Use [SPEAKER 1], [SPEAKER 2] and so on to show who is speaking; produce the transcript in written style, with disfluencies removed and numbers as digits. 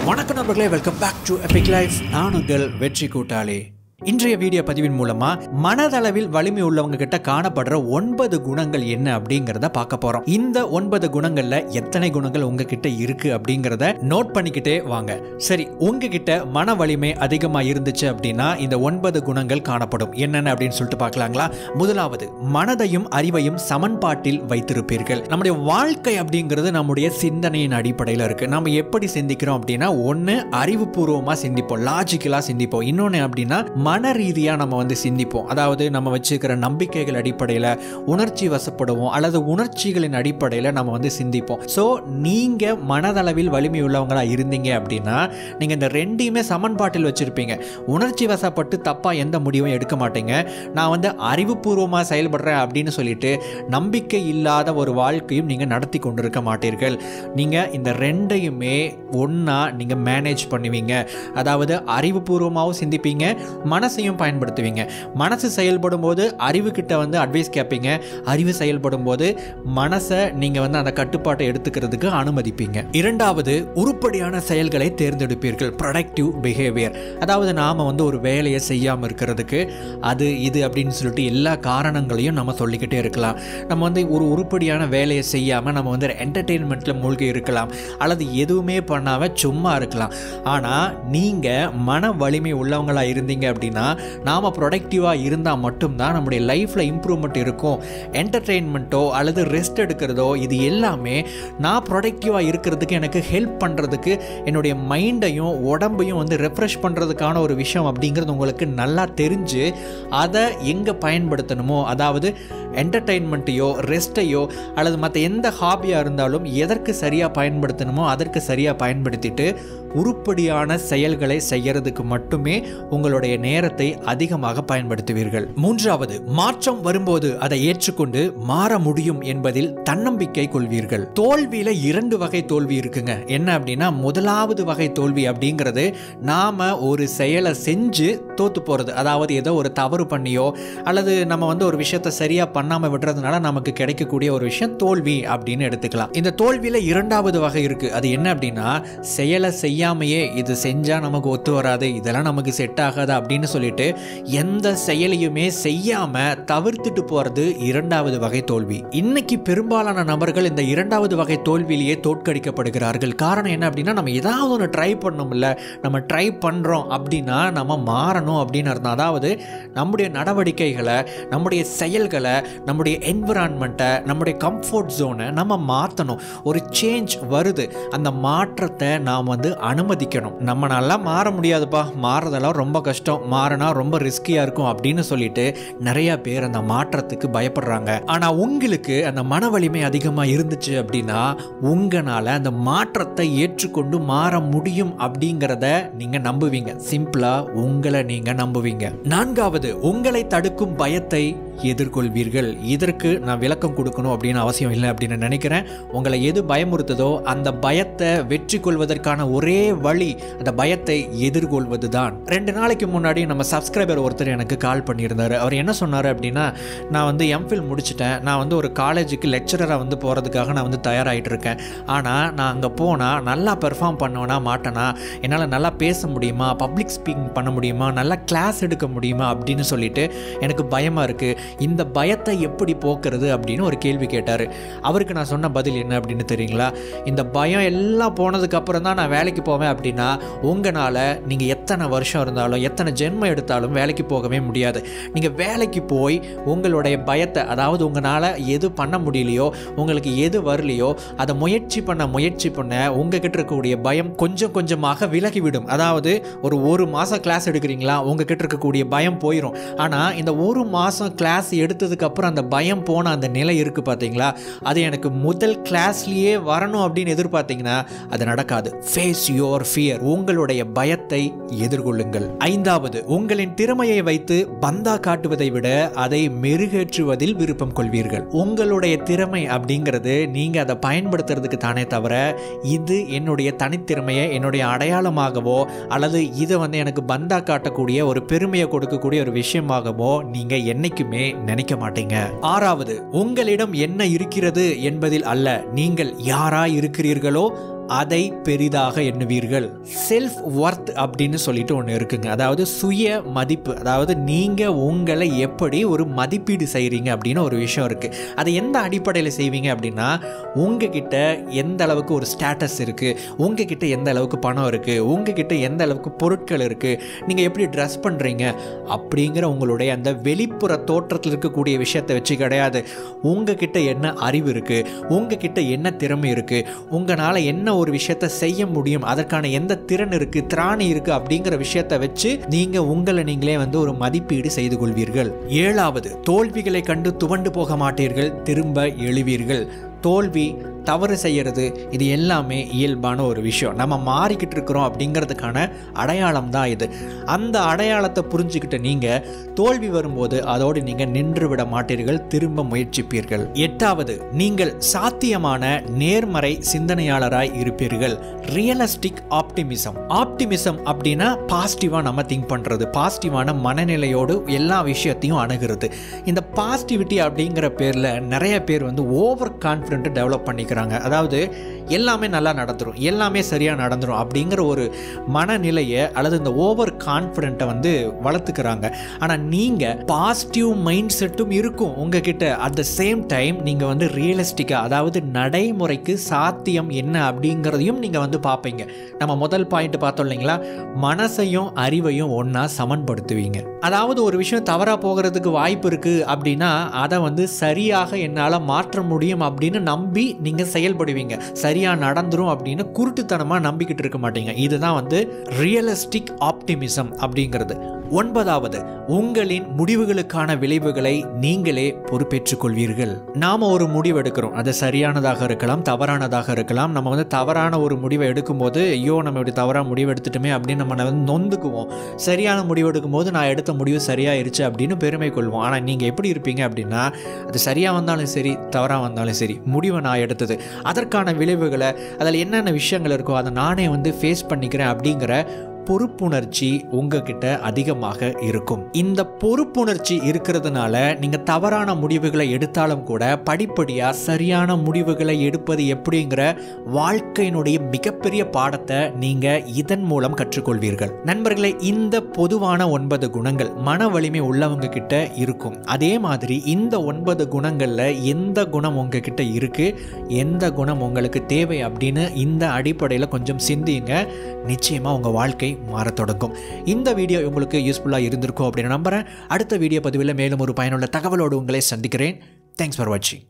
[SPEAKER 1] வணக்கம் நண்பர்களே, welcome back to epic life. நான் உங்கள் வெற்றி கூட்டாளி. இன்றைய வீடியோ பதிவின் மூலமா மனதளவில் வலிமை உள்ளவங்க கிட்ட காணப்படுற 9 குணங்கள் என்ன அப்படிங்கறத பார்க்க போறோம். இந்த 9 குணங்கள்ல எத்தனை குணங்கள் உங்ககிட்ட இருக்கு அப்படிங்கறத நோட் பண்ணிக்கிட்டே வாங்க. சரி, உங்ககிட்ட மன வலிமை அதிகமா இருந்துச்சு அப்படின்னா இந்த 9 குணங்கள் காணப்படும். என்னென்ன அப்படின்னு சொல்லிட்டு பார்க்கலாங்களா? முதலாவது, மனதையும் அறிவையும் சமன்பாட்டில் வைத்திருப்பீர்கள். நம்முடைய வாழ்க்கை அப்படிங்கிறது நம்முடைய சிந்தனையின் அடிப்படையில் இருக்கு. நம்ம எப்படி சிந்திக்கிறோம் அப்படின்னா, ஒன்னு அறிவுபூர்வமா சிந்திப்போம், லாஜிக்கலா சிந்திப்போம். இன்னொன்னு அப்படின்னா மன ரீதியாக நம்ம சிந்திப்போம். அதாவது நம்ம வச்சுக்கிற நம்பிக்கைகள் அடிப்படையில் உணர்ச்சி வசப்படுவோம், அல்லது உணர்ச்சிகளின் அடிப்படையில் நம்ம சிந்திப்போம். ஸோ நீங்கள் மனதளவில் வலிமை உள்ளவங்களா இருந்தீங்க அப்படின்னா நீங்கள் இந்த ரெண்டையுமே சமன்பாட்டில் வச்சுருப்பீங்க. உணர்ச்சி வசப்பட்டு தப்பாக எந்த முடிவும் எடுக்க மாட்டீங்க. நான் அறிவுபூர்வமாக செயல்படுறேன் அப்படின்னு சொல்லிட்டு நம்பிக்கை இல்லாத ஒரு வாழ்க்கையும் நீங்கள் நடத்தி கொண்டிருக்க மாட்டீர்கள். நீங்கள் இந்த ரெண்டையுமே ஒன்றா நீங்கள் மேனேஜ் பண்ணுவீங்க. அதாவது அறிவுபூர்வமாகவும் சிந்திப்பீங்க, மனசையும் பயன்படுத்துவீங்க. மனசு செயல்படும் போது அறிவு கிட்ட அட்வைஸ் கேட்பீங்க, அறிவு செயல்படும் போது மனசை நீங்க அந்த கட்டுப்பாட்டை எடுத்துக்கிறதுக்கு அனுமதிப்பீங்க. இரண்டாவது, உருப்படியான செயல்களை தேர்ந்தெடுப்பீர்கள். Productive behaviour. அதாவது நாம ஒரு வேலையை செய்யாமல் இருக்கிறதுக்கு அது இது அப்படின்னு சொல்லிட்டு எல்லா காரணங்களையும் நம்ம சொல்லிக்கிட்டே இருக்கலாம். நம்ம ஒரு உருப்படியான வேலையை செய்யாமல் நம்ம என்டர்டெயின்மெண்ட்ல மூழ்கி இருக்கலாம், அல்லது எதுவுமே பண்ணாம சும்மா இருக்கலாம். ஆனால் நீங்க மன வலிமை உள்ளவங்களா இருந்தீங்க அப்படின்னா நாம ப்ரொடக்டிவாக இருந்தால் மட்டும்தான் நம்முடைய லைஃப்பில் இம்ப்ரூவ்மெண்ட் இருக்கும். என்டர்டெயின்மெண்ட்டோ அல்லது ரெஸ்ட் எடுக்கிறதோ இது எல்லாமே நான் ப்ரொடக்டிவாக இருக்கிறதுக்கு எனக்கு ஹெல்ப் பண்ணுறதுக்கு, என்னுடைய மைண்டையும் உடம்பையும் ரெஃப்ரெஷ் பண்ணுறதுக்கான ஒரு விஷயம் அப்படிங்கிறது உங்களுக்கு நல்லா தெரிஞ்சு அதை எங்கே பயன்படுத்தணுமோ, அதாவது என்டர்டெயின்மெண்ட்டையோ ரெஸ்ட்டையோ அல்லது மற்ற எந்த ஹாபியாக இருந்தாலும் எதற்கு சரியாக பயன்படுத்தணுமோ அதற்கு சரியாக பயன்படுத்திட்டு உருப்படியான செயல்களை செய்யறதுக்கு மட்டுமே உங்களுடைய நேரத்தை அதிகமாக பயன்படுத்துவீர்கள். மூன்றாவது, மாற்றம் வரும்போது அதை ஏற்றுக்கொண்டு மாற முடியும் என்பதில் தன்னம்பிக்கை கொள்வீர்கள். தோல்வியில 2 வகை தோல்வி இருக்குங்க. என்ன அப்படின்னா, முதலாவது வகை தோல்வி அப்படிங்கிறது நாம ஒரு செயலை செஞ்சு தோத்து போறது. அதாவது ஏதோ ஒரு தவறு பண்ணியோ அல்லது நம்ம ஒரு விஷயத்தை சரியா பண்ணாம விடுறதுனால நமக்கு கிடைக்கக்கூடிய ஒரு விஷயம் தோல்வி அப்படின்னு எடுத்துக்கலாம். இந்த தோல்வியில 2வது வகை இருக்கு. அது என்ன அப்படின்னா, செயலை செய்யாமையே இது செஞ்சா நமக்கு ஒத்து வராது, இதெல்லாம் நமக்கு செட் ஆகாது அப்படின்னு சொல்லிட்டு எந்த செயலையுமே செய்யாம தவிர்த்துட்டு போறது 2வது வகை தோல்வி. இன்னைக்கு பெரும்பாலான நபர்கள் இந்த 2வது வகை தோல்வியிலேயே தோற்கடிக்கப்படுகிறார்கள். காரணம் என்ன அப்படின்னா, நம்ம ஏதாவது ஒன்று ட்ரை பண்ணோம்ல, நம்ம ட்ரை பண்றோம் அப்படின்னா நம்ம மாறணும் அப்படின்னு அர்த்தம். அதாவது நம்முடைய நடவடிக்கைகளை, நம்முடைய செயல்களை, நம்முடைய என்விரான்மெண்ட்டை, நம்முடைய கம்ஃபர்ட் ஜோனை நம்ம மாற்றணும். ஒரு சேஞ்ச் வருது, அந்த மாற்றத்தை நாம் அனுமதிக்கணும். நம்மளால மாற முடியாதுப்பா, மாறுறதெல்லாம் ரொம்ப கஷ்டம், மாறினா ரொம்ப ரிஸ்கியா இருக்கும் அப்படின்னு சொல்லிட்டு நிறைய பேர் அந்த மாற்றத்துக்கு பயப்படுறாங்க. ஆனா உங்களுக்கு அந்த மன வலிமை அதிகமா இருந்துச்சு அப்படின்னா உங்களால அந்த மாற்றத்தை ஏற்றுக்கொண்டு மாற முடியும் அப்படிங்கிறத நீங்க நம்புவீங்க. சிம்பிளா உங்களை நீங்க நம்புவீங்க. 4வது, உங்களை தடுக்கும் பயத்தை எதிர்கொள்வீர்கள். இதற்கு நான் விளக்கம் கொடுக்கணும் அப்படின்னு அவசியம் இல்லை அப்படின்னு நினைக்கிறேன். உங்களை எது பயமுறுத்ததோ அந்த பயத்தை வெற்றி கொள்வதற்கான ஒரே வழி அந்த பயத்தை எதிர்கொள்வது தான். 2 நாளைக்கு முன்னாடி நம்ம சப்ஸ்கிரைபர் ஒருத்தர் எனக்கு கால் பண்ணியிருந்தாரு. அவர் என்ன சொன்னார் அப்படின்னா, நான் எம்ஃபில் முடிச்சிட்டேன், நான் ஒரு காலேஜுக்கு லெக்சரராக போகிறதுக்காக நான் தயாராகிட்டு இருக்கேன். ஆனால் நான் அங்கே போனால் நல்லா பெர்ஃபார்ம் பண்ணுவேனா மாட்டேனா, என்னால் நல்லா பேச முடியுமா, பப்ளிக் ஸ்பீக்கிங் பண்ண முடியுமா, நல்லா கிளாஸ் எடுக்க முடியுமா அப்படின்னு சொல்லிட்டு எனக்கு பயமாக இருக்குது. இந்த பயத்தை எப்படி போக்குறது அப்படின்னு ஒரு கேள்வி கேட்டார். அவருக்கு நான் சொன்ன பதில் என்ன அப்படின்னு தெரியுங்களா? இந்த பயம் எல்லாம் போனதுக்கு அப்புறம் தான் நான் வேலைக்கு போவேன் அப்படின்னா உங்களால் நீங்கள் எத்தனை வருஷம் இருந்தாலும் எத்தனை ஜென்மம் எடுத்தாலும் வேலைக்கு போகவே முடியாது. நீங்கள் வேலைக்கு போய் உங்களுடைய பயத்தை, அதாவது உங்களால் எது பண்ண முடியலையோ, உங்களுக்கு எது வரலையோ அதை முயற்சி பண்ண உங்ககிட்ட இருக்கக்கூடிய பயம் கொஞ்சம் கொஞ்சமாக விலகிவிடும். அதாவது ஒரு மாதம் கிளாஸ் எடுக்கிறீங்களா, உங்ககிட்ட இருக்கக்கூடிய பயம் போயிடும். ஆனால் இந்த 1 மாதம் கிளாஸ் எடுத்ததுக்கு அப்புறம் அந்த பயம் போன அந்த நிலை இருக்கு பாத்தீங்களா, அது எனக்கு முதல் கிளாஸ்லயே வரணும் அப்படின்னு எதிர்பார்த்தீங்கன்னா அது நடக்காது. Face your fear. உங்களுடைய பயத்தை எதிர்கொள்ளுங்கள். 5வது, உங்களின் திறமையை வைத்து பந்தா காட்டுவதை விட அதை மெருகேற்றுவதில் விருப்பம் கொள்வீர்கள். உங்களுடைய திறமை அப்படிங்கிறது நீங்க அதை பயன்படுத்துறதுக்கு தானே தவிர இது என்னுடைய தனித்திறமையை என்னுடைய அடையாளமாகவோ அல்லது இதை எனக்கு பந்தா காட்டக்கூடிய ஒரு பெருமையை கொடுக்கக்கூடிய ஒரு விஷயமாகவோ நீங்க என்னைக்குமே நினைக்க மாட்டீங்க. 6வது, உங்களிடம் என்ன இருக்கிறது என்பதில் அல்ல, நீங்கள் யாரா இருக்கிறீர்களோ அதை பெரிதாக எண்ணுவீர்கள். செல்ஃப் ஒர்த் அப்படின்னு சொல்லிட்டு ஒன்று இருக்குங்க. அதாவது சுய மதிப்பு, அதாவது நீங்கள் உங்களை எப்படி ஒரு மதிப்பீடு செய்கிறீங்க அப்படின்னு ஒரு விஷயம் இருக்குது. அதை எந்த அடிப்படையில் செய்வீங்க அப்படின்னா, உங்ககிட்ட எந்த அளவுக்கு ஒரு ஸ்டேட்டஸ் இருக்குது, உங்ககிட்ட எந்த அளவுக்கு பணம் இருக்குது, உங்ககிட்ட எந்த அளவுக்கு பொருட்கள் இருக்குது, நீங்கள் எப்படி ட்ரெஸ் பண்ணுறீங்க அப்படிங்கிற உங்களுடைய அந்த வெளிப்புற தோற்றத்தில் இருக்கக்கூடிய விஷயத்தை வச்சு கிடையாது. உங்ககிட்ட என்ன அறிவு இருக்குது, உங்ககிட்ட என்ன திறமை இருக்குது, உங்களால் என்ன ஒரு விஷயத்தை செய்ய முடியும், அதற்கான எந்த திறன் இருக்குது, திராணி இருக்குது அப்படிங்கிற விஷயத்தை வச்சு நீங்கள் உங்களை நீங்களே ஒரு மதிப்பீடு செய்து கொள்வீர்கள். 7வது, தோல்விகளை கண்டு துவண்டு போக மாட்டீர்கள், திரும்ப எழுவீர்கள். தோல்வி, தவறு செய்கிறது, இது எல்லாமே இயல்பான ஒரு விஷயம். நம்ம மாறிக்கிட்டு இருக்கிறோம் அப்படிங்கிறதுக்கான அடையாளம் தான் இது. அந்த அடையாளத்தை புரிஞ்சுக்கிட்ட நீங்கள் தோல்வி வரும்போது அதோடு நீங்கள் நின்று விட மாட்டீர்கள், திரும்ப முயற்சிப்பீர்கள். 8வது, நீங்கள் சாத்தியமான நேர்மறை சிந்தனையாளராய் இருப்பீர்கள். Realistic optimism. ஆப்டிமிசம் அப்படின்னா பாசிட்டிவாக நம்ம திங்க் பண்ணுறது, பாசிட்டிவான மனநிலையோடு எல்லா விஷயத்தையும் அணுகிறது. இந்த பாசிட்டிவிட்டி அப்படிங்கிற பேரில் நிறைய பேர் ஓவர் கான்ஃபிடென்ட் டெவலப் பண்ணிக்கிறாங்க. அதாவது எல்லாமே நல்லா நடந்துரும், எல்லாமே சரியாக நடந்துரும் அப்படிங்கிற ஒரு மனநிலையை அல்லது இந்த ஓவர் கான்ஃபிடென்ட்டை வளர்த்துக்கிறாங்க. ஆனால் நீங்கள் பாசிட்டிவ் மைண்ட் செட்டும் இருக்கும் உங்ககிட்ட. அட் த சேம் டைம் நீங்கள் ரியலிஸ்டிக்காக, அதாவது நடைமுறைக்கு சாத்தியம் என்ன அப்படிங்கிறதையும் நீங்கள் பார்ப்பீங்க. நம்ம முதல் பாயிண்ட் பார்த்தோம் இல்லைங்களா, மனசையும் அறிவையும் ஒன்றா சமன்படுத்துவீங்க. அதாவது ஒரு விஷயம் தவறாக போகிறதுக்கு வாய்ப்பு இருக்குது அப்படின்னா அதை சரியாக என்னால் மாற்ற முடியும் அப்படின்னு நம்பி நீங்கள் செயல்படுவீங்க. சரியாக நடந்துரும் அப்படின்னு குருட்டுத்தனமாக நம்பிக்கிட்டு இருக்க மாட்டீங்க. இதுதான் ரியலிஸ்டிக் ஆப்டிமிசம் அப்படிங்கிறது. 9வது, உங்களின் முடிவுகளுக்கான விளைவுகளை நீங்களே பொறுப்பேற்றுக் கொள்வீர்கள். நாம் ஒரு முடிவு எடுக்கிறோம், அது சரியானதாக இருக்கலாம், தவறானதாக இருக்கலாம். நம்ம தவறான ஒரு முடிவை எடுக்கும்போது, ஐயோ நம்ம இப்படி தவறான முடிவு எடுத்துட்டோமே அப்படின்னு நம்ம நொந்துக்குவோம். சரியான முடிவு எடுக்கும்போது நான் எடுத்த முடிவு சரியாயிருச்சு அப்படின்னு பெருமை கொள்வோம். ஆனால் நீங்கள் எப்படி இருப்பீங்க அப்படின்னா, அது சரியாக வந்தாலும் சரி, தவறாக வந்தாலும் சரி, முடிவை நான் எடுத்தது, அதற்கான விளைவுகளை, அதில் என்னென்ன விஷயங்கள் இருக்கோ அதை நானே ஃபேஸ் பண்ணிக்கிறேன் அப்படிங்கிற பொறுப்புணர்ச்சி உங்ககிட்ட அதிகமாக இருக்கும். இந்த பொறுப்புணர்ச்சி இருக்கிறதுனால நீங்கள் தவறான முடிவுகளை எடுத்தாலும் கூட படிப்படியாக சரியான முடிவுகளை எடுப்பது எப்படிங்கிற வாழ்க்கையினுடைய மிகப்பெரிய பாடத்தை நீங்கள் இதன் மூலம் கற்றுக்கொள்வீர்கள். நண்பர்களே, இந்த பொதுவான 9 குணங்கள் மன வலிமை உள்ளவங்க கிட்ட இருக்கும். அதே மாதிரி இந்த 9 குணங்களில் எந்த குணம் உங்ககிட்ட இருக்கு, எந்த குணம் உங்களுக்கு தேவை அப்படின்னு இந்த அடிப்படையில் கொஞ்சம் சிந்தியுங்க. நிச்சயமாக உங்கள் வாழ்க்கை மாறத் தொடங்கும். இந்த வீடியோ உங்களுக்கு யூஸ்ஃபுல்லாக இருந்திருக்கும் அப்படின்னு நம்புகிறேன். அடுத்த வீடியோ பதிவில் மேலும் ஒரு பயனுள்ள தகவலோடு உங்களை சந்திக்கிறேன். தேங்க்ஸ் ஃபார் வாட்சிங்.